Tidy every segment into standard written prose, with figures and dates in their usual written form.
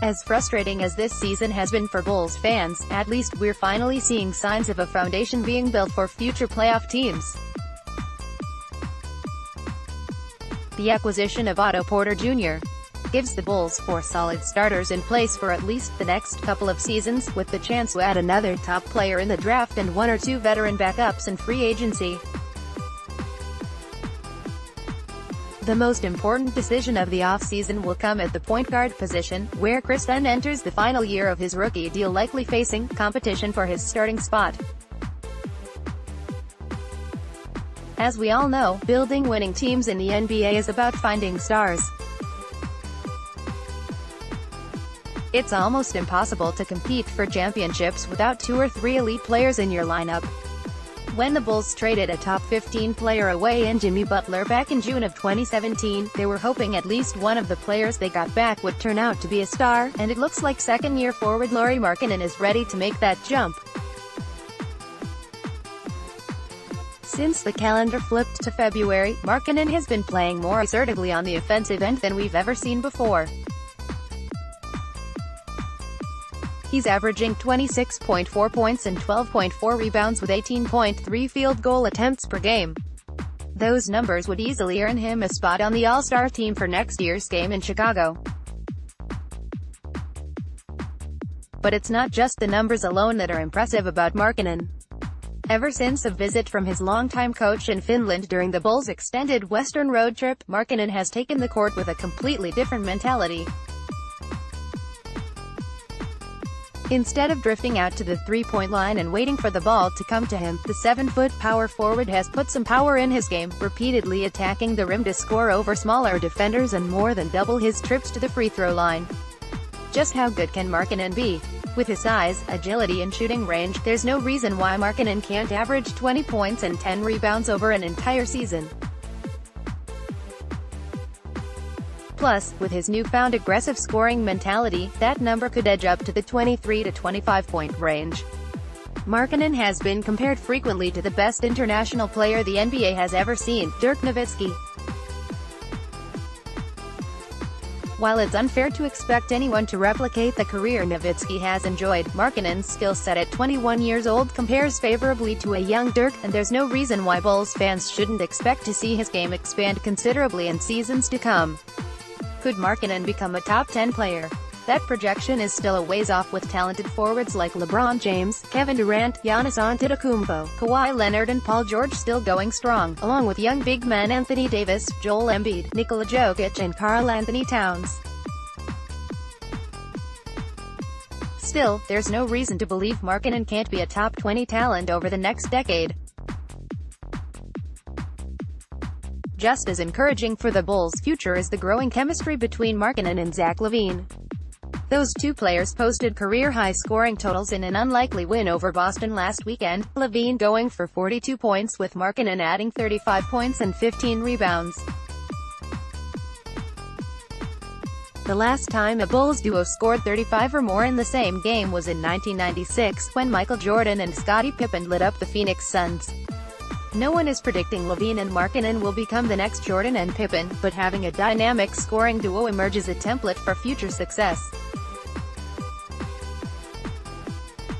As frustrating as this season has been for Bulls fans, at least we're finally seeing signs of a foundation being built for future playoff teams. The acquisition of Otto Porter Jr. gives the Bulls 4 solid starters in place for at least the next couple of seasons, with the chance to add another top player in the draft and 1 or 2 veteran backups in free agency. The most important decision of the offseason will come at the point guard position, where Kris Dunn enters the final year of his rookie deal, likely facing competition for his starting spot. As we all know, building winning teams in the NBA is about finding stars. It's almost impossible to compete for championships without 2 or 3 elite players in your lineup. When the Bulls traded a top 15 player away in Jimmy Butler back in June of 2017, they were hoping at least one of the players they got back would turn out to be a star, and it looks like second-year forward Markkanen is ready to make that jump. Since the calendar flipped to February, Markkanen has been playing more assertively on the offensive end than we've ever seen before. He's averaging 26.4 points and 12.4 rebounds with 18.3 field goal attempts per game. Those numbers would easily earn him a spot on the All-Star team for next year's game in Chicago. But it's not just the numbers alone that are impressive about Markkanen. Ever since a visit from his longtime coach in Finland during the Bulls' extended Western road trip, Markkanen has taken the court with a completely different mentality. Instead of drifting out to the three-point line and waiting for the ball to come to him, the 7-foot power forward has put some power in his game, repeatedly attacking the rim to score over smaller defenders and more than double his trips to the free throw line. Just how good can Markkanen be? With his size, agility and shooting range, there's no reason why Markkanen can't average 20 points and 10 rebounds over an entire season. Plus, with his newfound aggressive scoring mentality, that number could edge up to the 23 to 25 point range. Markkanen has been compared frequently to the best international player the NBA has ever seen, Dirk Nowitzki. While it's unfair to expect anyone to replicate the career Nowitzki has enjoyed, Markkanen's skill set at 21 years old compares favorably to a young Dirk, and there's no reason why Bulls fans shouldn't expect to see his game expand considerably in seasons to come. Could Markkanen become a top 10 player? That projection is still a ways off, with talented forwards like LeBron James, Kevin Durant, Giannis Antetokounmpo, Kawhi Leonard and Paul George still going strong, along with young big men Anthony Davis, Joel Embiid, Nikola Jokic and Karl Anthony Towns. Still, there's no reason to believe Markkanen can't be a top 20 talent over the next decade. Just as encouraging for the Bulls' future is the growing chemistry between Markkanen and Zach LaVine. Those two players posted career-high scoring totals in an unlikely win over Boston last weekend, LaVine going for 42 points with Markkanen adding 35 points and 15 rebounds. The last time a Bulls duo scored 35 or more in the same game was in 1996, when Michael Jordan and Scottie Pippen lit up the Phoenix Suns. No one is predicting LaVine and Markkanen will become the next Jordan and Pippen, but having a dynamic scoring duo emerges a template for future success.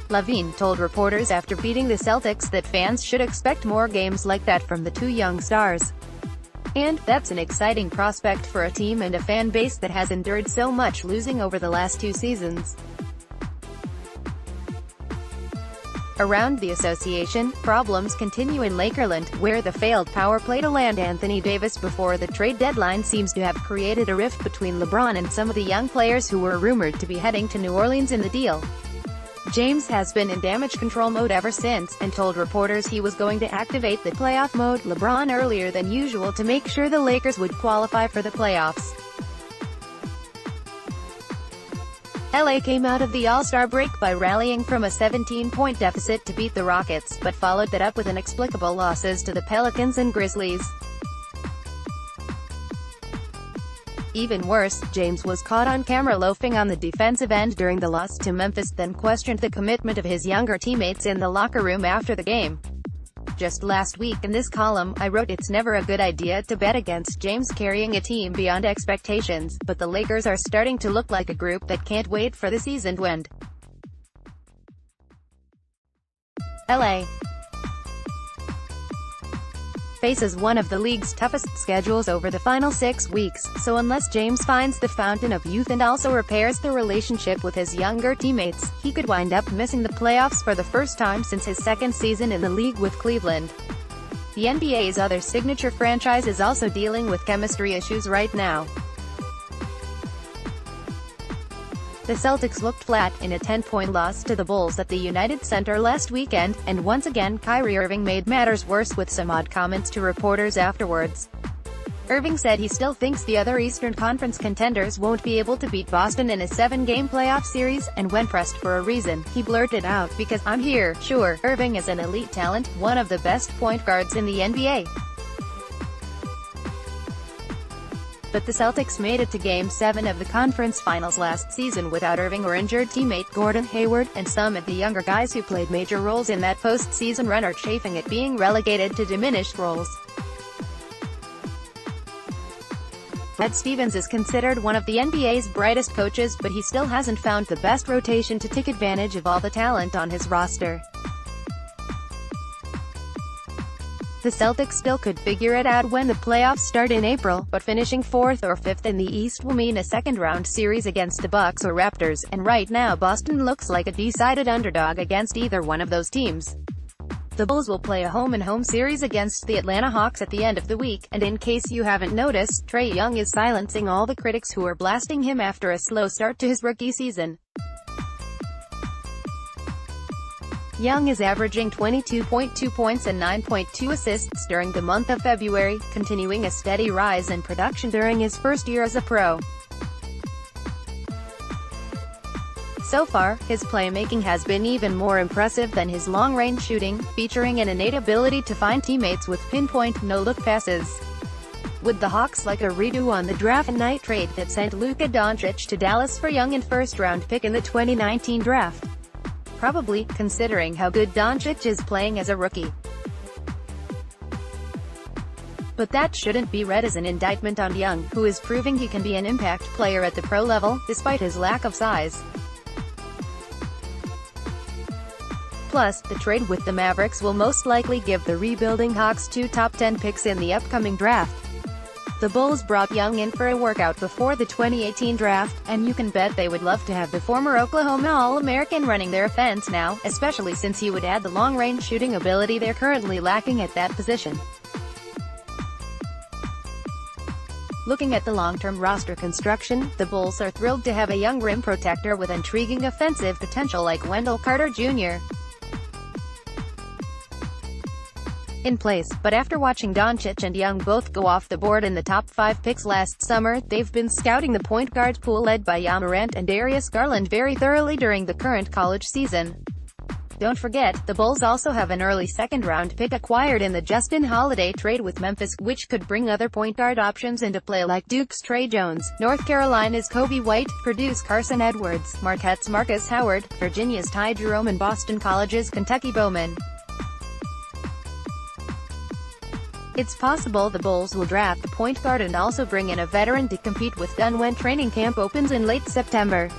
LaVine told reporters after beating the Celtics that fans should expect more games like that from the two young stars. And that's an exciting prospect for a team and a fan base that has endured so much losing over the last 2 seasons. Around the association, problems continue in Lakerland, where the failed power play to land Anthony Davis before the trade deadline seems to have created a rift between LeBron and some of the young players who were rumored to be heading to New Orleans in the deal. James has been in damage control mode ever since, and told reporters he was going to activate the playoff mode LeBron earlier than usual to make sure the Lakers would qualify for the playoffs. LA came out of the All-Star break by rallying from a 17-point deficit to beat the Rockets, but followed that up with inexplicable losses to the Pelicans and Grizzlies. Even worse, James was caught on camera loafing on the defensive end during the loss to Memphis, then questioned the commitment of his younger teammates in the locker room after the game. Just last week in this column, I wrote it's never a good idea to bet against James carrying a team beyond expectations, but the Lakers are starting to look like a group that can't wait for the season to end. LA faces one of the league's toughest schedules over the final 6 weeks, so unless James finds the fountain of youth and also repairs the relationship with his younger teammates, he could wind up missing the playoffs for the first time since his second season in the league with Cleveland. The NBA's other signature franchise is also dealing with chemistry issues right now. The Celtics looked flat in a 10-point loss to the Bulls at the United Center last weekend, and once again Kyrie Irving made matters worse with some odd comments to reporters afterwards. Irving said he still thinks the other Eastern Conference contenders won't be able to beat Boston in a 7-game playoff series, and when pressed for a reason, he blurted out, "Because I'm here." Sure, Irving is an elite talent, one of the best point guards in the NBA. But the Celtics made it to Game 7 of the conference finals last season without Irving or injured teammate Gordon Hayward, and some of the younger guys who played major roles in that postseason run are chafing at being relegated to diminished roles. Brad Stevens is considered one of the NBA's brightest coaches, but he still hasn't found the best rotation to take advantage of all the talent on his roster. The Celtics still could figure it out when the playoffs start in April, but finishing 4th or 5th in the East will mean a second-round series against the Bucks or Raptors, and right now Boston looks like a decided underdog against either one of those teams. The Bulls will play a home-and-home series against the Atlanta Hawks at the end of the week, and in case you haven't noticed, Trae Young is silencing all the critics who are blasting him after a slow start to his rookie season. Young is averaging 22.2 points and 9.2 assists during the month of February, continuing a steady rise in production during his first year as a pro. So far, his playmaking has been even more impressive than his long-range shooting, featuring an innate ability to find teammates with pinpoint, no-look passes. Would the Hawks like a redo on the draft night trade that sent Luka Doncic to Dallas for Young and first-round pick in the 2019 draft? Probably, considering how good Doncic is playing as a rookie. But that shouldn't be read as an indictment on Young, who is proving he can be an impact player at the pro level, despite his lack of size. Plus, the trade with the Mavericks will most likely give the rebuilding Hawks 2 top 10 picks in the upcoming draft. The Bulls brought Young in for a workout before the 2018 draft, and you can bet they would love to have the former Oklahoma All-American running their offense now, especially since he would add the long-range shooting ability they're currently lacking at that position. Looking at the long-term roster construction, the Bulls are thrilled to have a young rim protector with intriguing offensive potential like Wendell Carter Jr. in place, but after watching Doncic and Young both go off the board in the top 5 picks last summer, they've been scouting the point guard pool led by Ja Morant and Darius Garland very thoroughly during the current college season. Don't forget, the Bulls also have an early second-round pick acquired in the Justin Holiday trade with Memphis, which could bring other point guard options into play like Duke's Trey Jones, North Carolina's Kobe White, Purdue's Carson Edwards, Marquette's Marcus Howard, Virginia's Ty Jerome and Boston College's Kentucky Bowman. It's possible the Bulls will draft a point guard and also bring in a veteran to compete with Dunn when training camp opens in late September.